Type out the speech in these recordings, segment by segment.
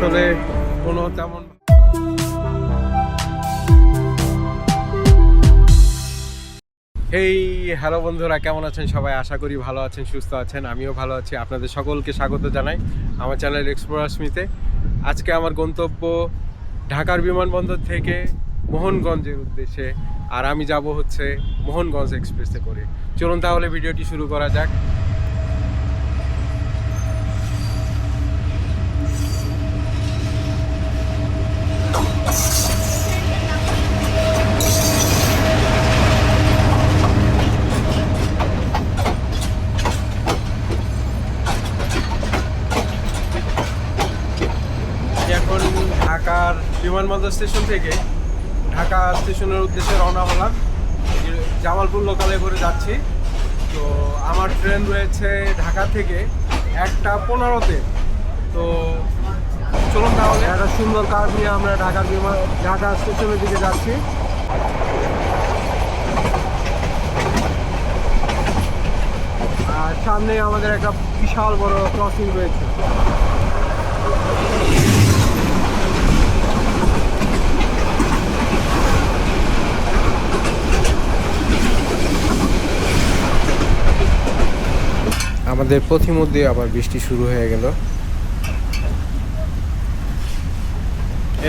আসলে কোনো তেমন এই হ্যালো বন্ধুরা, কেমন আছেন সবাই? আশা করি ভালো আছেন, সুস্থ আছেন। আমিও ভালো আছি। আপনাদের সকলকে স্বাগত জানাই আমার চ্যানেল এক্সপ্লোরার্সমিতে। আজকে আমার গন্তব্য ঢাকার বিমানবন্দর থেকে মোহনগঞ্জের উদ্দেশ্যে, আর আমি যাব হচ্ছে মোহনগঞ্জ এক্সপ্রেসে করে। চলুন তাহলে ভিডিওটি শুরু করা যাক। এখন ঢাকার বিমানবন্দর স্টেশন থেকে ঢাকা স্টেশনের উদ্দেশ্যে রওনা হলাম। জামালপুর লোকালে করে যাচ্ছি। তো আমার ট্রেন রয়েছে ঢাকা থেকে 1:15-তে। তো চলুন তাহলে একটা সুন্দর কার নিয়ে আমরা ঢাকা স্টেশনের দিকে যাচ্ছি। আর সামনে আমাদের একটা বিশাল বড় ক্রসিং রয়েছে। আমাদের পথিমধ্যে আবার বৃষ্টি শুরু হয়ে গেল।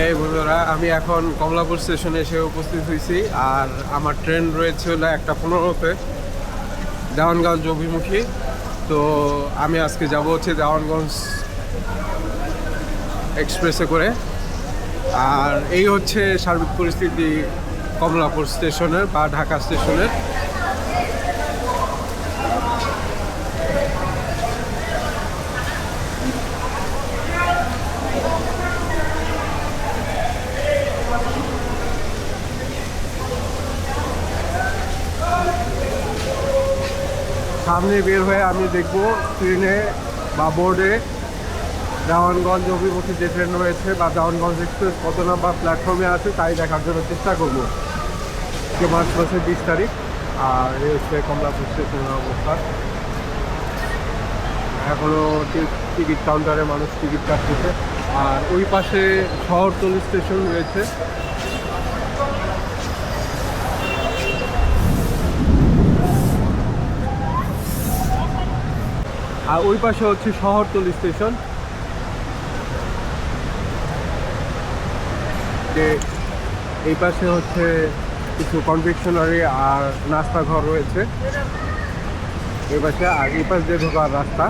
এই বন্ধুরা, আমি এখন কমলাপুর স্টেশনে এসে উপস্থিত হয়েছি। আর আমার ট্রেন রয়েছে হলো 1:15-তে দেওয়ানগঞ্জ অভিমুখী। তো আমি আজকে যাব হচ্ছে দেওয়ানগঞ্জ এক্সপ্রেসে করে। আর এই হচ্ছে সার্বিক পরিস্থিতি কমলাপুর স্টেশনের বা ঢাকা স্টেশনের। সামনে বের হয়ে আমি দেখব ট্রেনে বা বোর্ডে দেওয়ানগঞ্জ অভিমুখী যে ট্রেন রয়েছে বা দেওয়ানগঞ্জ এক্সপ্রেস কত নাম্বার প্ল্যাটফর্মে আছে তাই দেখার জন্য চেষ্টা করব। মার্চ মাসের 20 তারিখ। আর এই হচ্ছে কমলাপুর স্টেশনের অবস্থা। এখনও টিকিট কাউন্টারে মানুষ টিকিট কাটতেছে। আর ওই পাশে শহরতলি স্টেশন রয়েছে। আর ওই পাশে হচ্ছে শহরতলি স্টেশন। এই পাশে হচ্ছে কিছু কনফেকশনারি আর নাস্তা ঘর রয়েছে এই পাশে। আর এই পাশ দিয়ে ঢোকার রাস্তা।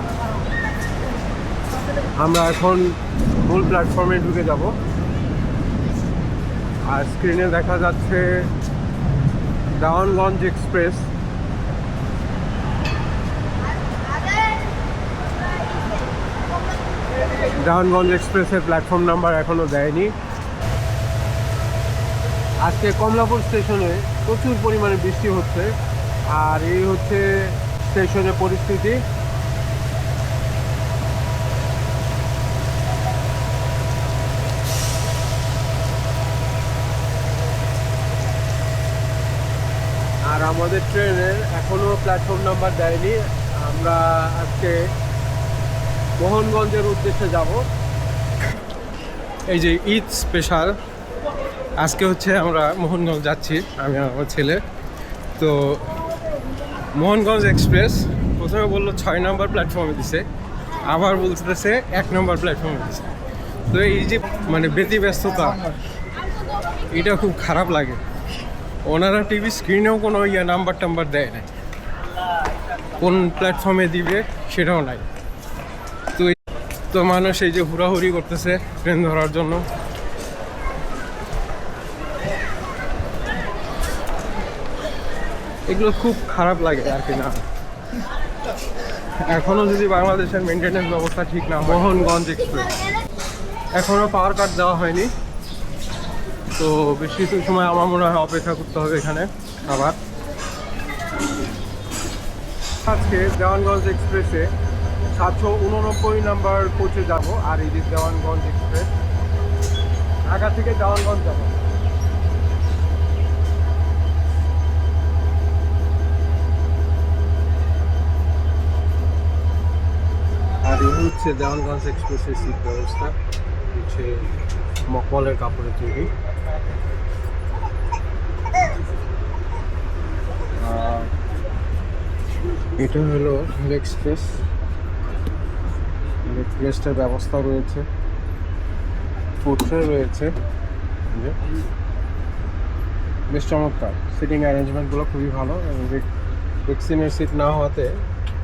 আমরা এখন মূল প্ল্যাটফর্মে ঢুকে যাব। আর স্ক্রিনে দেখা যাচ্ছে দেওয়ানগঞ্জ এক্সপ্রেস। দেওয়ানগঞ্জ এক্সপ্রেসের প্ল্যাটফর্ম নাম্বার এখনও দেয়নি। আজকে কমলাপুর স্টেশনে প্রচুর পরিমাণে বৃষ্টি হচ্ছে। আর এই হচ্ছে স্টেশনের পরিস্থিতি। আর আমাদের ট্রেনের এখনও প্ল্যাটফর্ম নাম্বার দেয়নি। আমরা আজকে মোহনগঞ্জের উদ্দেশ্যে যাব। এই যে ঈদ স্পেশাল, আজকে হচ্ছে আমরা মোহনগঞ্জ যাচ্ছি, আমি আমার ছেলে। তো মোহনগঞ্জ এক্সপ্রেস প্রথমে বললো 6 নম্বর প্ল্যাটফর্মে দিছে, আবার বলতেছে 1 নম্বর প্ল্যাটফর্মে দিছে। তো এই যে মানে ব্যতিব্যস্ততা, এটা খুব খারাপ লাগে। ওনারা টিভি স্ক্রিনেও কোনো নাম্বার টাম্বার দেয় না, কোন প্ল্যাটফর্মে দিবে সেটাও নাই। তো মানুষ এই যে হুড়াহুড়ি করতেছে ট্রেন ধরার জন্য। এগুলো খুব খারাপ লাগে আর কি। না, এখনো যদি বাংলাদেশের মেনটেন্যান্স ব্যবস্থা ঠিক না। মোহনগঞ্জ এক্সপ্রেস এখনো পাওয়ার কাট দেওয়া হয়নি। তো বেশ কিছু সময় আমার মনে হয় অপেক্ষা করতে হবে এখানে। আবার আজকে দেওয়ানগঞ্জ এক্সপ্রেসে 789 নাম্বার কোচে যাব। আর এই যে দেওয়ানগঞ্জ এক্সপ্রেস ঢাকা থেকে দেওয়ানগঞ্জ যাব। আর এই হচ্ছে দেওয়ানগঞ্জ এক্সপ্রেসের সিট ব্যবস্থা। হচ্ছে মকমলের কাপড়ে তৈরি। এটা হলো রেল এক্সপ্রেস। এক্সপ্রেসটার ব্যবস্থা রয়েছে, ফুটরে রয়েছে, বেশ চমৎকার। সিটিং অ্যারেঞ্জমেন্টগুলো খুবই ভালো এবং রেক্সিনের সিট না হওয়াতে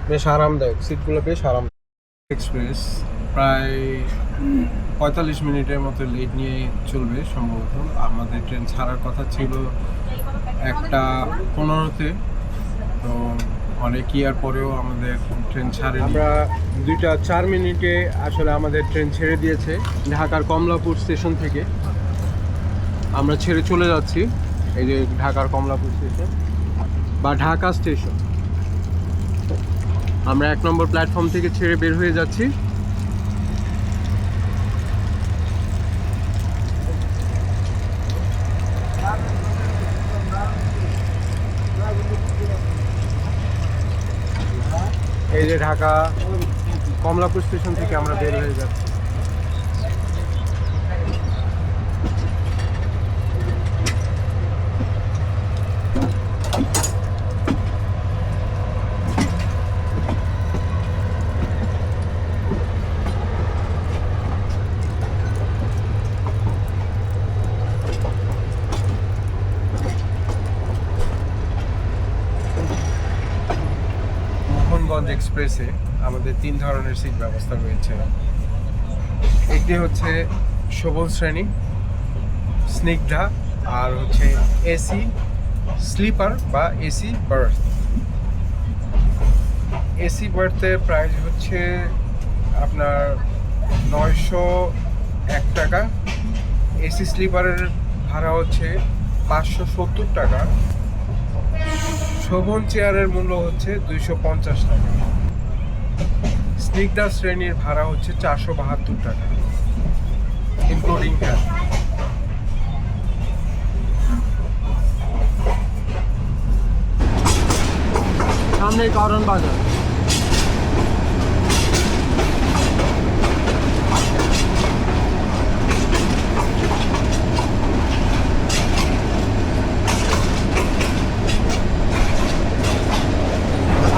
বেশ আরামদায়ক, সিটগুলো বেশ আরামদায়ক। এক্সপ্রেস প্রায় 45 মিনিটের মতো লেট নিয়ে চলবে সম্ভবত। আমাদের ট্রেন ছাড়ার কথা ছিল 1:15-তে, তো অনেক ইয়ার পরেও আমাদের ট্রেন ছাড়ে। আমরা 2:04 মিনিটে আসলে আমাদের ট্রেন ছেড়ে দিয়েছে ঢাকার কমলাপুর স্টেশন থেকে। আমরা ছেড়ে চলে যাচ্ছি, এই যে ঢাকার কমলাপুর স্টেশন বা ঢাকা স্টেশন। আমরা 1 নম্বর প্ল্যাটফর্ম থেকে ছেড়ে বের হয়ে যাচ্ছি। এই যে ঢাকা কমলাপুর স্টেশন থেকে আমরা বের হয়ে যাচ্ছি। মোহনগঞ্জ এক্সপ্রেসে আমাদের 3 ধরনের সিট ব্যবস্থা রয়েছে। একটি হচ্ছে সবল শ্রেণী, স্নিগ্ধা, আর হচ্ছে এসি স্লিপার বা এসি বার্থ। এসি বার্থের প্রাইস হচ্ছে আপনার 901 টাকা। এসি স্লিপারের ভাড়া হচ্ছে 570 টাকা। শোভন চেয়ারের মূল্য হচ্ছে 250 টাকা। স্নিগ্ধা শ্রেণীর ভাড়া হচ্ছে 472 টাকা ইনক্লুডিং ভ্যাট। সামনে কারণ বাজার।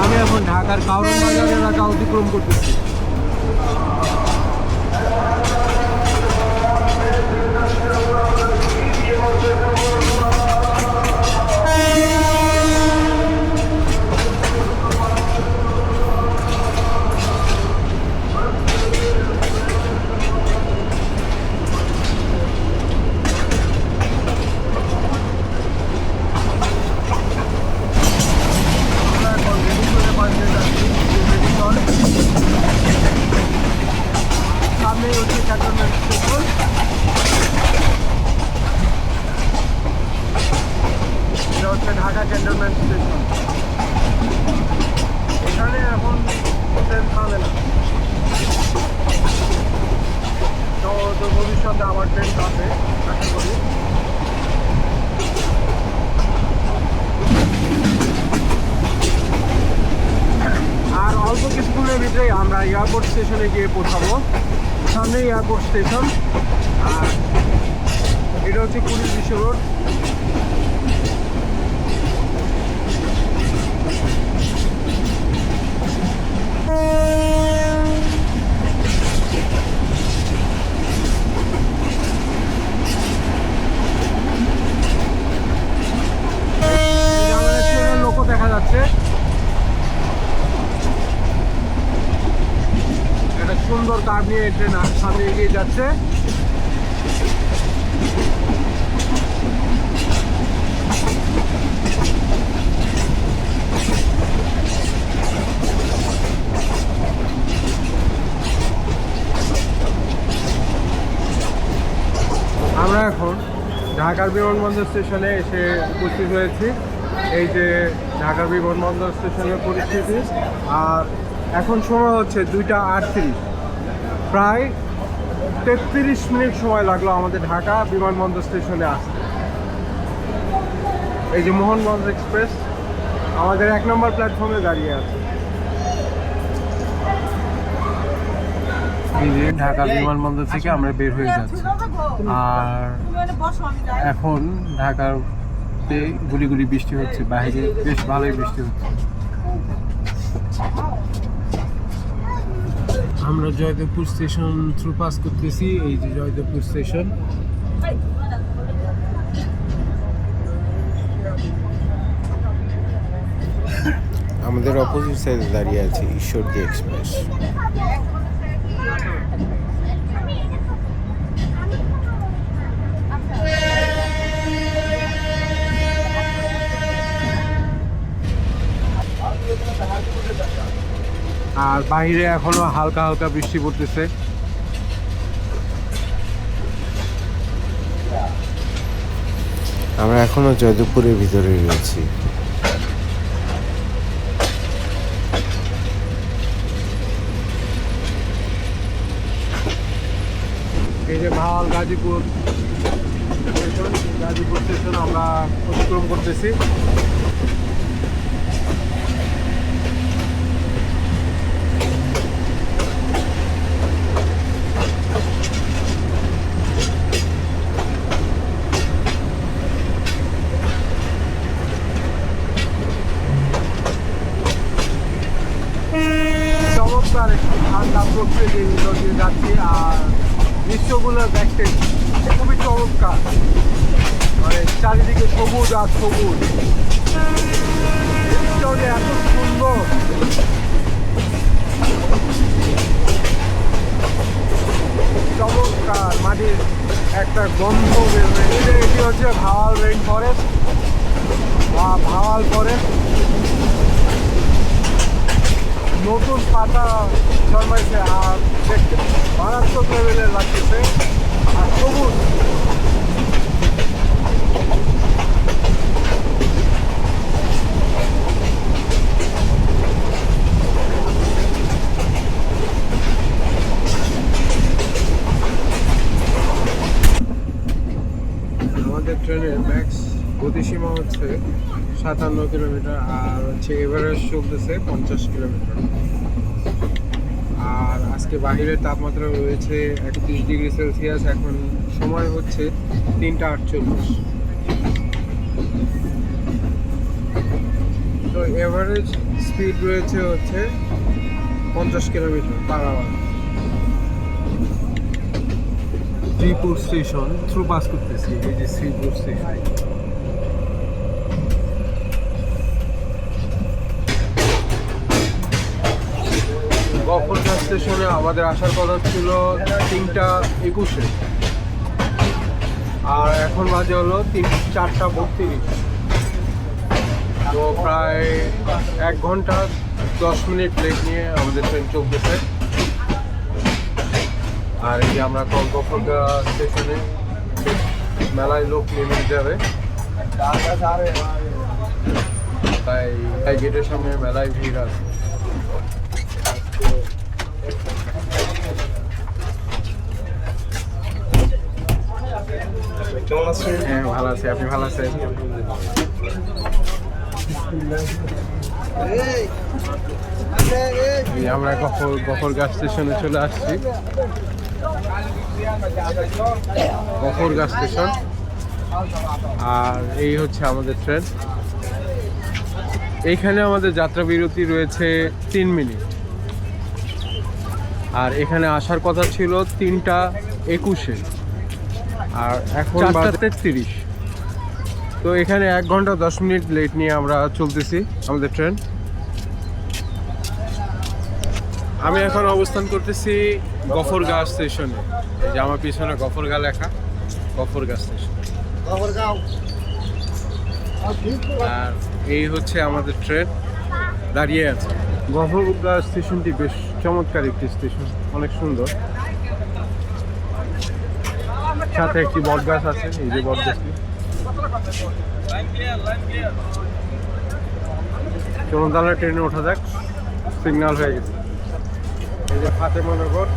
আমি এখন ঢাকার কারণ বাজার এলাকা অতিক্রম করতেছি। সামনেই হচ্ছে ক্যান্টনমেন্ট স্টেশন। এটা হচ্ছে ঢাকা ক্যান্টনমেন্ট স্টেশন। এখানে এখন ট্রেন থামে না, তো ভবিষ্যতে আবার ট্রেন থামবে আশা করি। আর অল্প কিছুক্ষণের ভিতরেই আমরা এয়ারপোর্ট স্টেশনে গিয়ে পৌঁছাবো। সামনে এয়ারপোর্ট স্টেশন, আর এটা হচ্ছে পুলিশ বিশ্ব রোড। আমাদের ট্রেনের লোকও দেখা যাচ্ছে। একটা সুন্দর কার নিয়ে ট্রেন সামনে এগিয়ে যাচ্ছে। আমরা এখন ঢাকার বিমানবন্দর স্টেশনে এসে উপস্থিত হয়েছি। এই যে ঢাকার বিমানবন্দর স্টেশনের পরিস্থিতি। আর এখন সময় হচ্ছে 2:38। প্রায় 33 মিনিট সময় লাগলো আমাদের ঢাকা বিমানবন্দর স্টেশনে আসতে। এই যে মোহনগঞ্জ এক্সপ্রেস আমাদের 1 নম্বর প্ল্যাটফর্মে দাঁড়িয়ে আছে। এই যে ঢাকা বিমানবন্দর থেকে আমরা বের হয়ে যাচ্ছি, আর এখন ঢাকাতে গুলি গুলি বৃষ্টি হচ্ছে, বাইরে বেশ ভালোই বৃষ্টি হচ্ছে। আমরা জয়দেবপুর স্টেশন থ্রু পাস করতেছি। এই যে জয়দেবপুর স্টেশন। আমাদের অপোজিট সাইডে দাঁড়িয়ে আছে ঈশ্বরদী এক্সপ্রেস। আর বাইরে এখনো হালকা হালকা বৃষ্টি পড়তেছে। আমরা এখনো জয়দেবপুরের ভিতরে রয়েছি। এই যে ভাওয়াল গাজীপুর স্টেশন, গাজীপুর স্টেশন আমরা অতিক্রম করতেছি। চমৎকার একটি ঠান্ডা প্রকৃতির ভিতর দিয়ে যাচ্ছি, আর দৃশ্যগুলো দেখতে খুবই চমৎকার। মানে চারিদিকে সবুজ আর সবুজ, দৃশ্যটা এত সুন্দর। চমৎকার মাটির একটা গন্ধ বের হয়ে, এটি হচ্ছে ভাওয়াল রেইন ফরেস্ট বা ভাওয়াল ফরেস্ট। নতুন পাতা জন্মাইছে আর দেখতে মারাত্মক লেভেলের লাগতেছে, আর সবুজ। আমাদের ট্রেনের ম্যাক্স গতিসীমা হচ্ছে 57 কিলোমিটার, আর হচ্ছে এভারেজ চলতেছে 50 কিলোমিটার। আর আজকে বাহিরের তাপমাত্রা রয়েছে 31 ডিগ্রি সেলসিয়াস। এখন সময় হচ্ছে 3টা 48। তো এভারেজ স্পিড রয়েছে হচ্ছে 50 kilometre per hour. Sreepur station through pass করতেছি। এই যে শ্রীপুর স্টেশন। গফরগাঁও স্টেশনে আমাদের আসার কথা ছিল 3টা 21-এ, আর এখন বাজে হলো 4টা 32। তো প্রায় 1 ঘন্টা 10 মিনিট লেট নিয়ে আমাদের ট্রেন চলতেছে। আর এই যে আমরা গফরগাঁও স্টেশনে মেলায় লোক নেমে যাবে, তাই গেটের সামনে মেলায় ভিড় আছে। হ্যাঁ, ভালো আছি। আপনি ভালো আছেন? আমরা গফরগাঁও স্টেশনে চলে আসছি। গফরগাঁও স্টেশন, আর এই হচ্ছে আমাদের ট্রেন। এইখানে আমাদের যাত্রা বিরতি রয়েছে 3 মিনিট, আর এখানে আসার কথা ছিল 3টা 21-এ, আর এখন 4টা 33। তো এখানে 1 ঘন্টা 10 মিনিট লেট নিয়ে আমরা চলতেছি আমাদের ট্রেন। আমি এখন অবস্থান করতেছি গফরগাঁও স্টেশনে। এই যে আমার পিছনে গফরগাঁও লেখা, গফরগাঁও স্টেশন। আর এই হচ্ছে আমাদের ট্রেন দাঁড়িয়ে আছে। গফরগাঁও স্টেশনটি বেশ চমৎকার একটি স্টেশন, অনেক সুন্দর। সাথে একটি বট গাছ আছে, এই যে বট গাছটি। চলুন তাহলে ট্রেনে ওঠা যাক, সিগন্যাল হয়ে গেছে। এই যে ফাতেমানগর।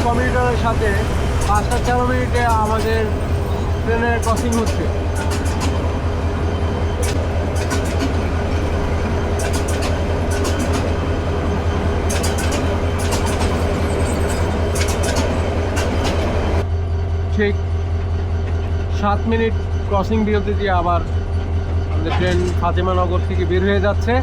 কমিউটারের সাথে 5:04 আমাদের ট্রেনের ক্রসিং হচ্ছে। ঠিক 7 মিনিট ক্রসিং বিরতি দিয়ে আবার আমাদের ট্রেন ফাতেমানগর থেকে বের হয়ে যাচ্ছে।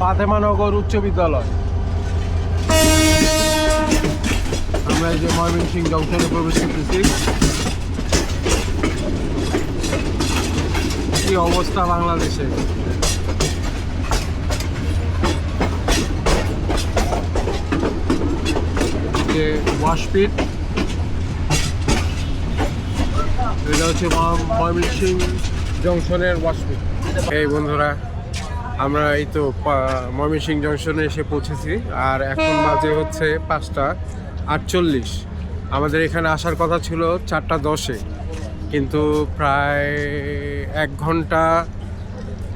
ফাতেমানগর উচ্চ বিদ্যালয়। আমরা এই যে ময়মনসিংহ জংশনে প্রবেশ করতেছি। কি অবস্থা বাংলাদেশে! যে ওয়াশপিট, এটা হচ্ছে ময়মনসিংহ জংশনের ওয়াশপিট। এই বন্ধুরা, আমরা এই তো ময়মনসিংহ জংশনে এসে পৌঁছেছি, আর এখন বাজে হচ্ছে 5:48। আমাদের এখানে আসার কথা ছিল 4:10-এ, কিন্তু প্রায় 1 ঘন্টা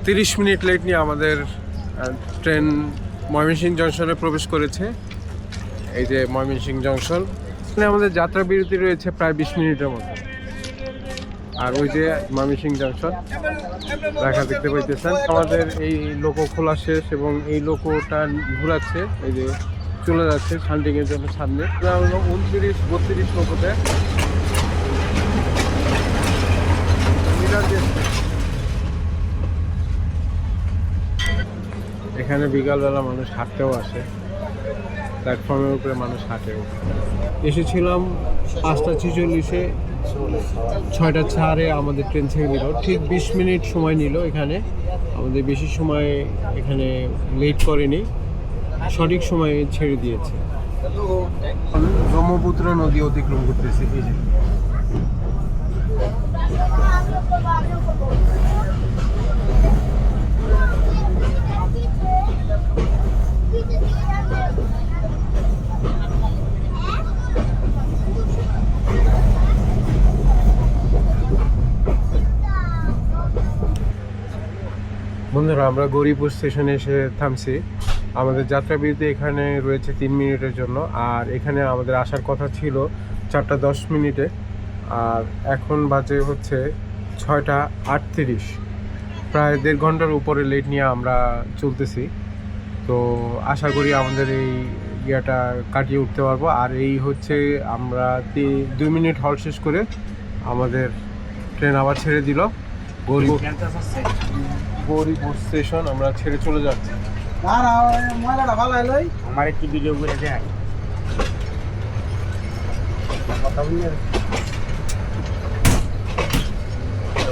30 মিনিট লেট নিয়ে আমাদের ট্রেন ময়মনসিংহ জংশনে প্রবেশ করেছে। এই যে ময়মনসিংহ জংশন, এখানে আমাদের যাত্রা বিরতি রয়েছে প্রায় 20 মিনিটের মতো। আর ওই যে ময়মনসিংহ জংশন দেখতে পাইতেছেন। আমাদের এই লোকো খোলা শেষ এবং এই লোকোটা ঘুরাচ্ছে, এই যে চলে যাচ্ছে শান্টিংয়ের জন্য সামনে। 29-32 লোকোতে এখানে বিকালবেলা মানুষ হাঁটতেও আসে, প্ল্যাটফর্মের উপরে মানুষ হাঁটেও। এসেছিলাম 5:46-এ, 6:04-এ আমাদের ট্রেন ছেড়ে দিল। ঠিক 20 মিনিট সময় নিল এখানে, আমাদের বেশি সময় এখানে লেট করেনি, সঠিক সময়ে ছেড়ে দিয়েছে। ব্রহ্মপুত্র নদী অতিক্রম করতেছে। এই যে বন্ধুরা, আমরা গৌরীপুর স্টেশনে এসে থামছি। আমাদের যাত্রা বিরতি এখানে রয়েছে 3 মিনিটের জন্য, আর এখানে আমাদের আসার কথা ছিল 4:10 আর এখন বাজে হচ্ছে 6:38। প্রায় 1.5 ঘন্টার উপরে লেট নিয়ে আমরা চলতেছি। তো আশা করি আমাদের এই ইয়েটা কাটিয়ে উঠতে পারবো। আর এই হচ্ছে আমরা 2 মিনিট হল শেষ করে আমাদের ট্রেন আবার ছেড়ে দিল। গৌরীপুর স্টেশন আমরা ছেড়ে চলে যাচ্ছি। আমার একটু ভিডিও করে দেয়।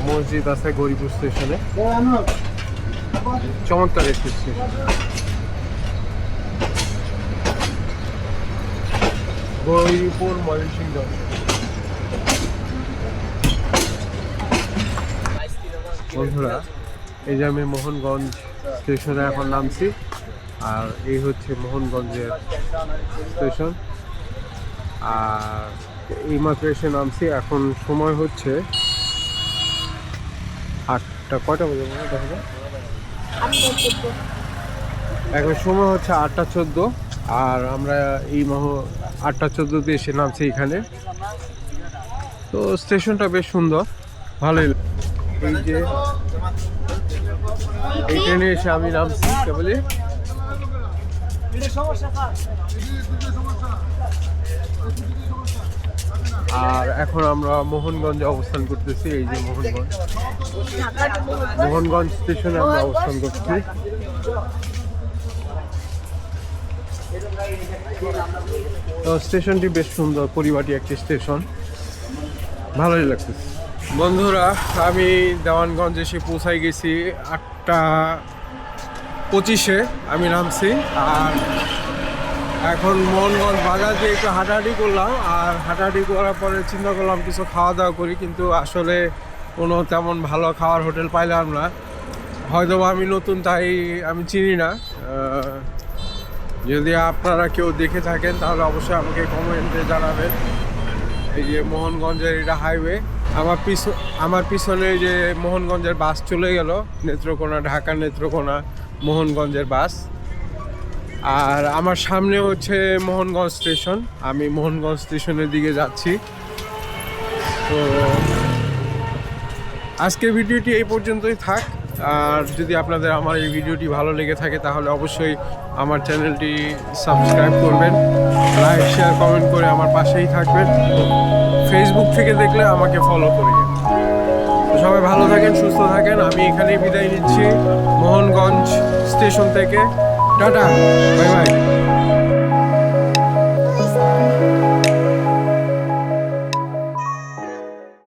মসজিদ আছে গৌরীপুর স্টেশনে, চমৎকার একটি স্টেশন। গৌরীপুর ময়মনসিংহ জংশন। বন্ধুরা, এই যে আমি মোহনগঞ্জ স্টেশনে এখন নামছি, আর এই হচ্ছে মোহনগঞ্জের স্টেশন। আর এইমাত্র এসে নামছি, এখন সময় হচ্ছে 8টা, কয়টা বাজে মনে দেখা যায়? এখন সময় হচ্ছে 8:14, আর আমরা এই 8:14-তে এসে নামছি এখানে। তো স্টেশনটা বেশ সুন্দর, ভালোই। এই যে এই ট্রেনে এসে আমি নামছি কেবলই। আর এখন আমরা মোহনগঞ্জে অবস্থান করতেছি। এই যে মোহনগঞ্জ স্টেশনে আমরা অবস্থান করছি। তো স্টেশনটি বেশ সুন্দর, পরিপাটি একটি স্টেশন, ভালোই লাগতেছে। বন্ধুরা, আমি দেওয়ানগঞ্জ এসে পৌঁছাই গেছি 8:25-এ আমি নামছি। আর এখন মোহনগঞ্জ বাজার দিয়ে একটু হাঁটাহাঁটি করলাম, আর হাঁটাহাঁটি করার পরে চিন্তা করলাম কিছু খাওয়া দাওয়া করি, কিন্তু আসলে কোনো তেমন ভালো খাওয়ার হোটেল পাইলাম না। হয়তো আমি নতুন, তাই আমি চিনি না। যদি আপনারা কেউ দেখে থাকেন তাহলে অবশ্যই আমাকে কমেন্টে জানাবেন। এই যে মোহনগঞ্জের এটা হাইওয়ে, আমার পিছনে যে মোহনগঞ্জের বাস চলে গেল, নেত্রকোনা, ঢাকা নেত্রকোনা মোহনগঞ্জের বাস। আর আমার সামনে হচ্ছে মোহনগঞ্জ স্টেশন, আমি মোহনগঞ্জ স্টেশনের দিকে যাচ্ছি। তো আজকের ভিডিওটি এই পর্যন্তই থাক। আর যদি আপনাদের আমার এই ভিডিওটি ভালো লেগে থাকে তাহলে অবশ্যই আমার চ্যানেলটি সাবস্ক্রাইব করবেন, লাইক শেয়ার কমেন্ট করে আমার পাশেই থাকবেন। ফেসবুক থেকে দেখলে আমাকে ফলো করিয়েন। তো সবাই ভালো থাকেন, সুস্থ থাকেন। আমি এখানেই বিদায় নিচ্ছি মোহনগঞ্জ স্টেশন থেকে। Tata, bye bye.